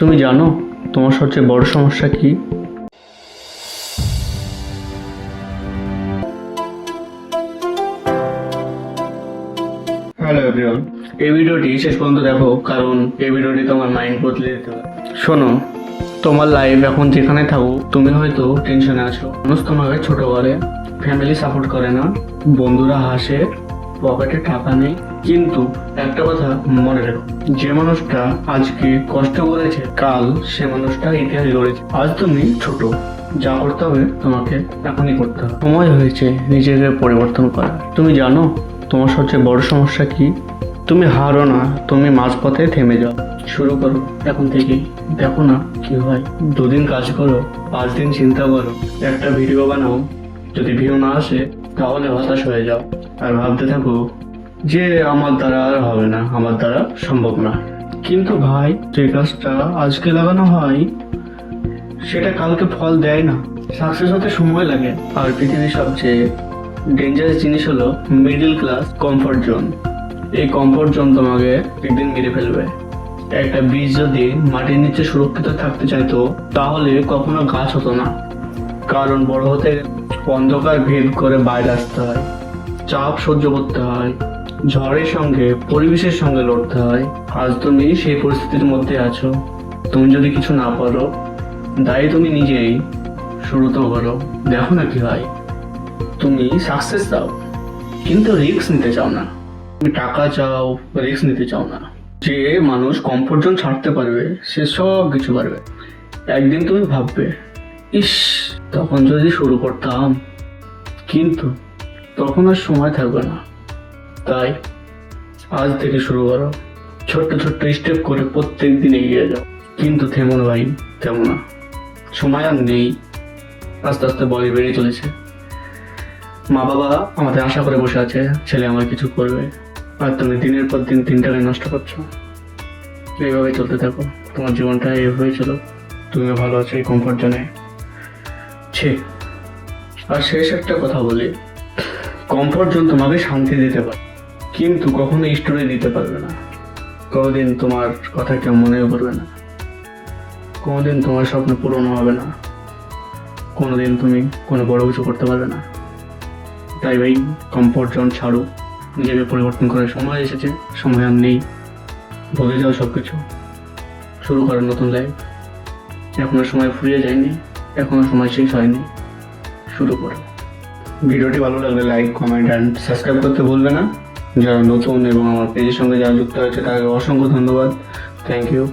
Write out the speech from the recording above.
তুমি জানো তোমার সবচেয়ে বড় সমস্যা কি? হ্যালো এভরিওয়ান, এই ভিডিওটি শেষ পর্যন্ত দেখো, কারণ এই ভিডিওটি তোমার মাইন্ড বদলে দিতে পারে। শোনো, তোমার লাইফ এখন যেখানে থাকুক, তুমি হয়তো টেনশনে আছো, মানুষ তোমাকে ছোট করে, ফ্যামিলি সাপোর্ট করে না, বন্ধুরা হাসে, পকেটে টাকা নেই। কিন্তু একটা কথা মনে রেখো, যে মানুষটা আজকে কষ্ট করেছে, কাল সে মানুষটা ইতিহাস গড়েছে। আজ তুমি ছোট, যা করতে হবে তোমাকে এখনই করতে হবে। সময় হয়েছে নিজেকে পরিবর্তন করা। তুমি জানো তোমার সবচেয়ে বড় সমস্যা কি? তুমি হারো না, তুমি মাঝপথে থেমে যাও। শুরু করো এখন থেকেই, দেখো না কি হয়। 2 দিন কাজ করো, 5 দিন চিন্তা করো, একটা ভিডিও বানাও। যদি ভিউ না আসে তাহলে হতাশ হয়ে যাও আর ভাবতে থাকো যে আমার দ্বারা আর হবে না, আমার দ্বারা সম্ভব না। কিন্তু ভাই, যে কাজটা আজকে লাগানো হয় সেটা কালকে ফল দেয় না। সাকসেস হতে সময় লাগে। আর পৃথিবীর সবচেয়ে ডেঞ্জারাস জিনিস হলো মিডল ক্লাস কমফর্ট জোন। এই কমফর্ট জোন তোমাকে একদিন মেরে ফেলবে। একটা বীজ যদি মাটির নিচে সুরক্ষিত থাকতে চাইতো তাহলে কখনো গাছ হতো না। কারণ বড় হতে অন্ধকার ভেদ করে বাইরে আসতে হয়, চাপ সহ্য করতে হয়, ঝড়ের সঙ্গে পরিবেশের সঙ্গে লড়তে হয়। আজ তুমি সেই পরিস্থিতির মধ্যে আছো। তুমি যদি কিছু না পারো, দায়ী তুমি নিজেই। শুরু তো করো, দেখো না কি হয়। তুমি সাকসেস চাও কিন্তু রিস্ক নিতে চাও না। তুমি টাকা চাও, রিস্ক নিতে চাও না। যে মানুষ কমফোর্ট জোন ছাড়তে পারবে সে সব কিছু পারবে। একদিন তুমি ভাববে, ইস, তখন যদি শুরু করতাম। কিন্তু তখন আর সময় থাকবে না। তাই আজ থেকে শুরু করো, ছোট্ট ছোট্ট স্টেপ করে প্রত্যেক দিন এগিয়ে যাও। কিন্তু থেমো না ভাই, থেমো না। সময় আর নেই, আস্তে আস্তে বয়স বেড়ে চলেছে। মা বাবা আমাদের আশা করে বসে আছে ছেলে আমার কিছু করবে, আর তুমি দিনের পর দিন দিনটাকে নষ্ট করছো। এইভাবে চলতে থাকো, তোমার জীবনটা এইভাবেই চলো। তুমিও ভালো আছো এই কমফর্ট জোনে। আর শেষ একটা কথা বলি, কমফর্ট জোন তোমাকে শান্তি দিতে পারে কিন্তু কখনো স্টোরি দিতে পারবে না। কোনোদিন তোমার কথা কেউ মনেও করবে না, কোনোদিন তোমার স্বপ্ন পূরণ হবে না, কোনোদিন তুমি কোনো বড় কিছু করতে পারবে না। তাই ভাই, কমফর্ট জোন ছাড়ো, নিজেকে পরিবর্তন করার সময় এসেছে, সময় আর নেই। ভুলে যাও সব কিছু, শুরু করো নতুন লাইফ। এখনো সময় ফুরিয়ে যায়নি, এখনো সময় শেষ হয়নি। শুরু করো। ভিডিওটি ভালো লাগলে লাইক, কমেন্ট অ্যান্ড সাবস্ক্রাইব করতে ভুলবে না। যারা নতুন এবং আমার পেজের সঙ্গে যারা যুক্ত হয়েছে তাদেরকে অসংখ্য ধন্যবাদ। Thank you.